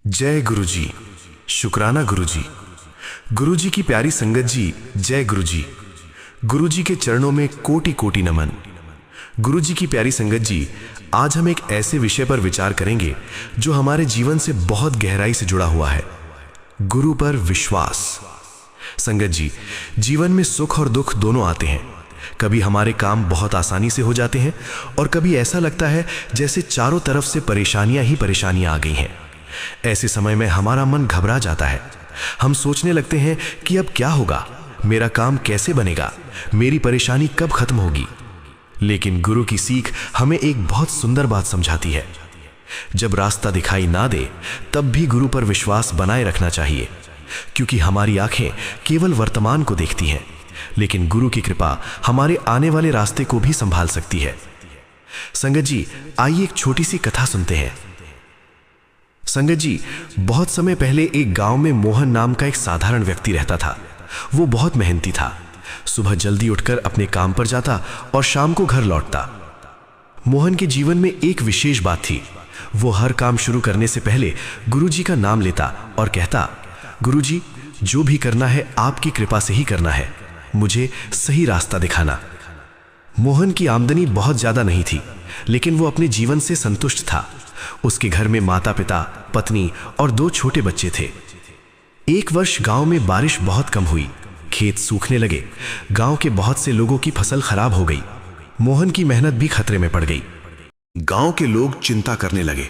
जय गुरु जी। शुक्राना गुरु जी। गुरु जी की प्यारी संगत जी, जय गुरु जी। गुरु जी के चरणों में कोटि कोटि नमन। गुरु जी की प्यारी संगत जी, आज हम एक ऐसे विषय पर विचार करेंगे जो हमारे जीवन से बहुत गहराई से जुड़ा हुआ है, गुरु पर विश्वास। संगत जी, जीवन में सुख और दुख दोनों आते हैं। कभी हमारे काम बहुत आसानी से हो जाते हैं और कभी ऐसा लगता है जैसे चारों तरफ से परेशानियां ही परेशानियां आ गई हैं। ऐसे समय में हमारा मन घबरा जाता है। हम सोचने लगते हैं कि अब क्या होगा, मेरा काम कैसे बनेगा, मेरी परेशानी कब खत्म होगी। लेकिन गुरु की सीख हमें एक बहुत सुंदर बात समझाती है। जब रास्ता दिखाई ना दे तब भी गुरु पर विश्वास बनाए रखना चाहिए, क्योंकि हमारी आंखें केवल वर्तमान को देखती हैं, लेकिन गुरु की कृपा हमारे आने वाले रास्ते को भी संभाल सकती है। संगत जी, आइए एक छोटी सी कथा सुनते हैं। संगत जी, बहुत समय पहले एक गांव में मोहन नाम का एक साधारण व्यक्ति रहता था। वो बहुत मेहनती था। सुबह जल्दी उठकर अपने काम पर जाता और शाम को घर लौटता। मोहन के जीवन में एक विशेष बात थी। वो हर काम शुरू करने से पहले गुरुजी का नाम लेता और कहता, गुरुजी, जो भी करना है आपकी कृपा से ही करना है, मुझे सही रास्ता दिखाना। मोहन की आमदनी बहुत ज्यादा नहीं थी, लेकिन वो अपने जीवन से संतुष्ट था। उसके घर में माता पिता, पत्नी और 2 छोटे बच्चे थे। एक वर्ष गांव में बारिश बहुत कम हुई। खेत सूखने लगे। गांव के बहुत से लोगों की फसल खराब हो गई। मोहन की मेहनत भी खतरे में पड़ गई। गांव के लोग चिंता करने लगे।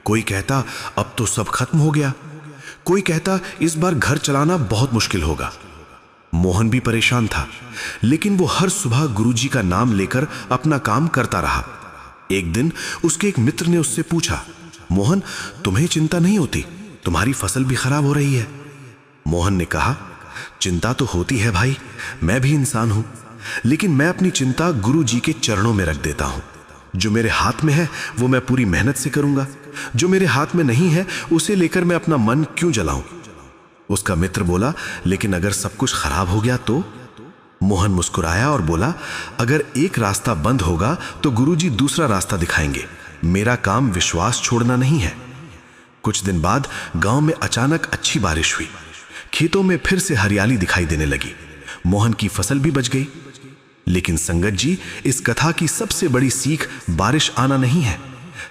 कोई कहता अब तो सब खत्म हो गया, कोई कहता इस बार घर चलाना बहुत मुश्किल होगा। मोहन भी परेशान था, लेकिन वो हर सुबह गुरुजी का नाम लेकर अपना काम करता रहा। एक दिन उसके एक मित्र ने उससे पूछा, मोहन, तुम्हें चिंता नहीं होती? तुम्हारी फसल भी खराब हो रही है। मोहन ने कहा, चिंता तो होती है भाई, मैं भी इंसान हूं, लेकिन मैं अपनी चिंता गुरुजी के चरणों में रख देता हूं। जो मेरे हाथ में है वो मैं पूरी मेहनत से करूंगा, जो मेरे हाथ में नहीं है उसे लेकर मैं अपना मन क्यों जलाऊं। उसका मित्र बोला, लेकिन अगर सब कुछ खराब हो गया तो? मोहन मुस्कुराया और बोला, अगर एक रास्ता बंद होगा तो गुरुजी दूसरा रास्ता दिखाएंगे। मेरा काम विश्वास छोड़ना नहीं है। कुछ दिन बाद गांव में अचानक अच्छी बारिश हुई। खेतों में फिर से हरियाली दिखाई देने लगी। मोहन की फसल भी बच गई। लेकिन संगत जी, इस कथा की सबसे बड़ी सीख बारिश आना नहीं है।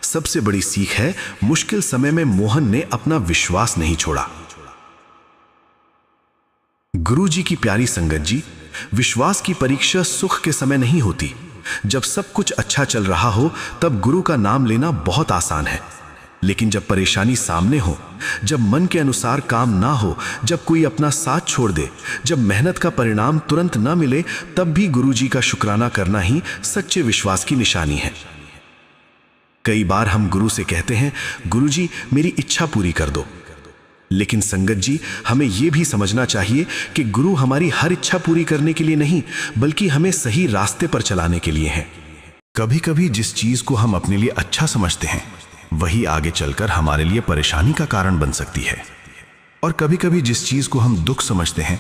सबसे बड़ी सीख है, मुश्किल समय में मोहन ने अपना विश्वास नहीं छोड़ा। गुरुजी की प्यारी संगत जी, विश्वास की परीक्षा सुख के समय नहीं होती। जब सब कुछ अच्छा चल रहा हो तब गुरु का नाम लेना बहुत आसान है, लेकिन जब परेशानी सामने हो, जब मन के अनुसार काम ना हो, जब कोई अपना साथ छोड़ दे, जब मेहनत का परिणाम तुरंत ना मिले, तब भी गुरुजी का शुक्राना करना ही सच्चे विश्वास की निशानी है। कई बार हम गुरु से कहते हैं, गुरुजी मेरी इच्छा पूरी कर दो। लेकिन संगत जी, हमें यह भी समझना चाहिए कि गुरु हमारी हर इच्छा पूरी करने के लिए नहीं, बल्कि हमें सही रास्ते पर चलाने के लिए है। कभी कभी जिस चीज को हम अपने लिए अच्छा समझते हैं वही आगे चलकर हमारे लिए परेशानी का कारण बन सकती है, और कभी कभी जिस चीज को हम दुख समझते हैं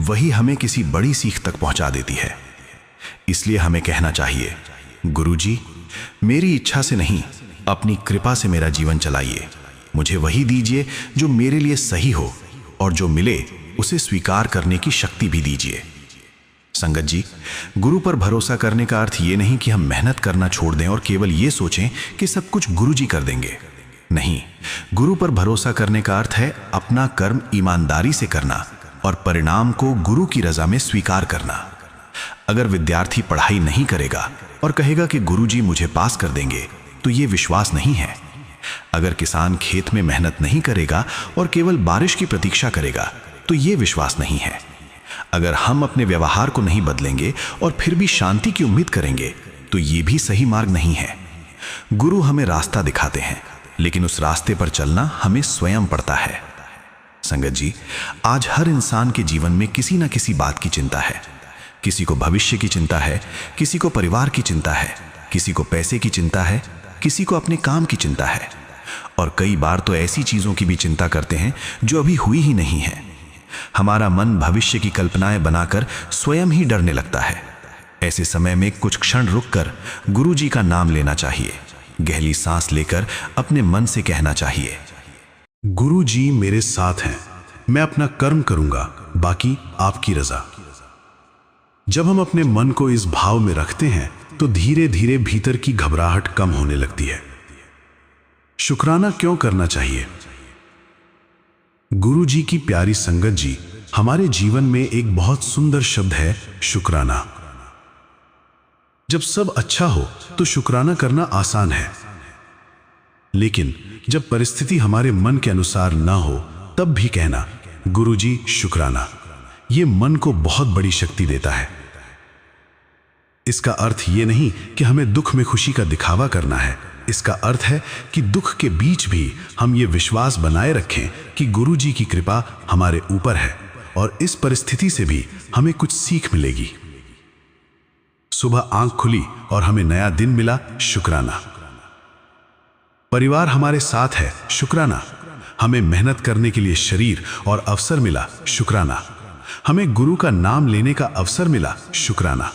वही हमें किसी बड़ी सीख तक पहुंचा देती है। इसलिए हमें कहना चाहिए, गुरुजी, मेरी इच्छा से नहीं, अपनी कृपा से मेरा जीवन चलाइए। मुझे वही दीजिए जो मेरे लिए सही हो, और जो मिले उसे स्वीकार करने की शक्ति भी दीजिए। संगत जी, गुरु पर भरोसा करने का अर्थ ये नहीं कि हम मेहनत करना छोड़ दें और केवल ये सोचें कि सब कुछ गुरुजी कर देंगे। नहीं, गुरु पर भरोसा करने का अर्थ है अपना कर्म ईमानदारी से करना और परिणाम को गुरु की रजा में स्वीकार करना। अगर विद्यार्थी पढ़ाई नहीं करेगा और कहेगा कि गुरुजी मुझे पास कर देंगे, तो ये विश्वास नहीं है। अगर किसान खेत में मेहनत नहीं करेगा और केवल बारिश की प्रतीक्षा करेगा, तो यह विश्वास नहीं है। अगर हम अपने व्यवहार को नहीं बदलेंगे और फिर भी शांति की उम्मीद करेंगे, तो यह भी सही मार्ग नहीं है। गुरु हमें रास्ता दिखाते हैं, लेकिन उस रास्ते पर चलना हमें स्वयं पड़ता है। संगत जी, आज हर इंसान के जीवन में किसी न किसी बात की चिंता है। किसी को भविष्य की चिंता है, किसी को परिवार की चिंता है, किसी को पैसे की चिंता है, किसी को अपने काम की चिंता है, और कई बार तो ऐसी चीजों की भी चिंता करते हैं जो अभी हुई ही नहीं है। हमारा मन भविष्य की कल्पनाएं बनाकर स्वयं ही डरने लगता है। ऐसे समय में कुछ क्षण रुककर गुरुजी का नाम लेना चाहिए। गहरी सांस लेकर अपने मन से कहना चाहिए, गुरु जी मेरे साथ हैं, मैं अपना कर्म करूंगा, बाकी आपकी रजा। जब हम अपने मन को इस भाव में रखते हैं तो धीरे धीरे भीतर की घबराहट कम होने लगती है। शुक्राना क्यों करना चाहिए? गुरु जी की प्यारी संगत जी, हमारे जीवन में एक बहुत सुंदर शब्द है शुक्राना। जब सब अच्छा हो तो शुक्राना करना आसान है, लेकिन जब परिस्थिति हमारे मन के अनुसार ना हो तब भी कहना गुरु जी शुक्राना, यह मन को बहुत बड़ी शक्ति देता है। इसका अर्थ यह नहीं कि हमें दुख में खुशी का दिखावा करना है। इसका अर्थ है कि दुख के बीच भी हम ये विश्वास बनाए रखें कि गुरु जी की कृपा हमारे ऊपर है और इस परिस्थिति से भी हमें कुछ सीख मिलेगी। सुबह आंख खुली और हमें नया दिन मिला, शुक्राना। परिवार हमारे साथ है, शुक्राना। हमें मेहनत करने के लिए शरीर और अवसर मिला, शुक्राना। हमें गुरु का नाम लेने का अवसर मिला, शुक्राना।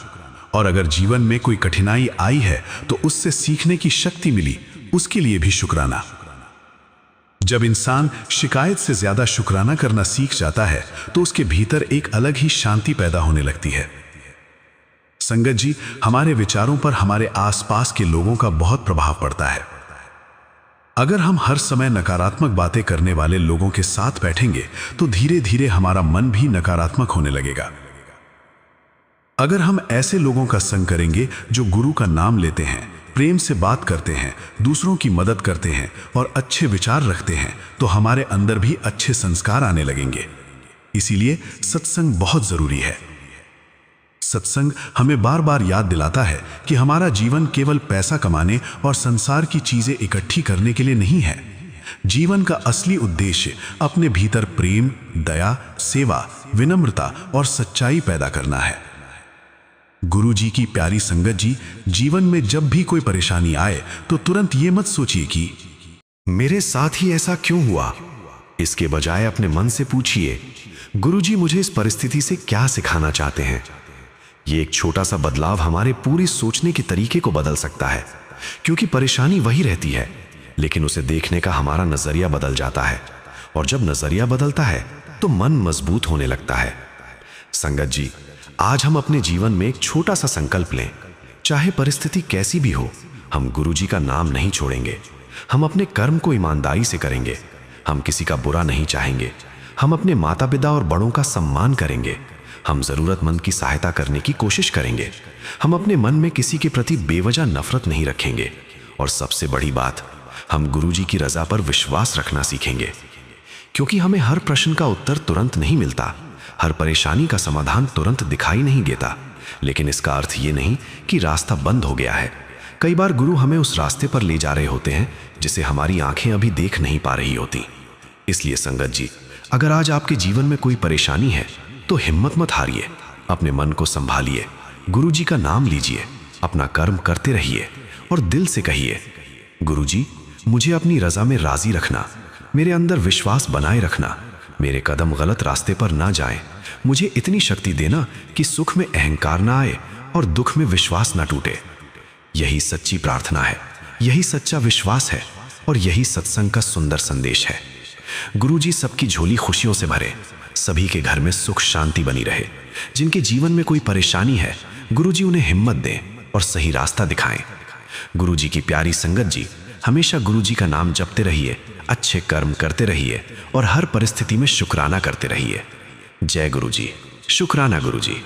और अगर जीवन में कोई कठिनाई आई है तो उससे सीखने की शक्ति मिली, उसके लिए भी शुक्राना। जब इंसान शिकायत से ज्यादा शुक्राना करना सीख जाता है तो उसके भीतर एक अलग ही शांति पैदा होने लगती है। संगत जी, हमारे विचारों पर हमारे आसपास के लोगों का बहुत प्रभाव पड़ता है। अगर हम हर समय नकारात्मक बातें करने वाले लोगों के साथ बैठेंगे तो धीरे धीरे हमारा मन भी नकारात्मक होने लगेगा। अगर हम ऐसे लोगों का संग करेंगे जो गुरु का नाम लेते हैं, प्रेम से बात करते हैं, दूसरों की मदद करते हैं और अच्छे विचार रखते हैं, तो हमारे अंदर भी अच्छे संस्कार आने लगेंगे। इसीलिए सत्संग बहुत जरूरी है। सत्संग हमें बार बार याद दिलाता है कि हमारा जीवन केवल पैसा कमाने और संसार की चीजें इकट्ठी करने के लिए नहीं है। जीवन का असली उद्देश्य अपने भीतर प्रेम, दया, सेवा, विनम्रता और सच्चाई पैदा करना है। गुरु जी की प्यारी संगत जी, जीवन में जब भी कोई परेशानी आए तो तुरंत ये मत सोचिए कि मेरे साथ ही ऐसा क्यों हुआ। इसके बजाय अपने मन से पूछिए, गुरु जी मुझे इस परिस्थिति से क्या सिखाना चाहते हैं। ये एक छोटा सा बदलाव हमारे पूरी सोचने के तरीके को बदल सकता है, क्योंकि परेशानी वही रहती है, लेकिन उसे देखने का हमारा नजरिया बदल जाता है। और जब नजरिया बदलता है तो मन मजबूत होने लगता है। संगत जी, आज हम अपने जीवन में एक छोटा सा संकल्प लें। चाहे परिस्थिति कैसी भी हो, हम गुरु जी का नाम नहीं छोड़ेंगे। हम अपने कर्म को ईमानदारी से करेंगे। हम किसी का बुरा नहीं चाहेंगे। हम अपने माता पिता और बड़ों का सम्मान करेंगे। हम जरूरतमंद की सहायता करने की कोशिश करेंगे। हम अपने मन में किसी के प्रति बेवजह नफरत नहीं रखेंगे। और सबसे बड़ी बात, हम गुरु जी की रजा पर विश्वास रखना सीखेंगे, क्योंकि हमें हर प्रश्न का उत्तर तुरंत नहीं मिलता, हर परेशानी का समाधान तुरंत दिखाई नहीं देता। लेकिन इसका अर्थ ये नहीं कि रास्ता बंद हो गया है। कई बार गुरु हमें उस रास्ते पर ले जा रहे होते हैं जिसे हमारी आंखें अभी देख नहीं पा रही होती। इसलिए संगत जी, अगर आज आपके जीवन में कोई परेशानी है तो हिम्मत मत हारिए। अपने मन को संभालिए, गुरु जी का नाम लीजिए, अपना कर्म करते रहिए और दिल से कहिए, गुरु जी मुझे अपनी रजा में राजी रखना, मेरे अंदर विश्वास बनाए रखना, मेरे कदम गलत रास्ते पर ना जाएं। मुझे इतनी शक्ति देना कि सुख में अहंकार ना आए और दुख में विश्वास ना टूटे। यही सच्ची प्रार्थना है, यही सच्चा विश्वास है और यही सत्संग का सुंदर संदेश है। गुरु जी सबकी झोली खुशियों से भरे, सभी के घर में सुख शांति बनी रहे। जिनके जीवन में कोई परेशानी है, गुरु जी उन्हें हिम्मत दें और सही रास्ता दिखाएं। गुरु जी की प्यारी संगत जी, हमेशा गुरु जी का नाम जपते रहिए, अच्छे कर्म करते रहिए और हर परिस्थिति में शुक्राना करते रहिए। जय गुरु जी, शुक्राना गुरु जी।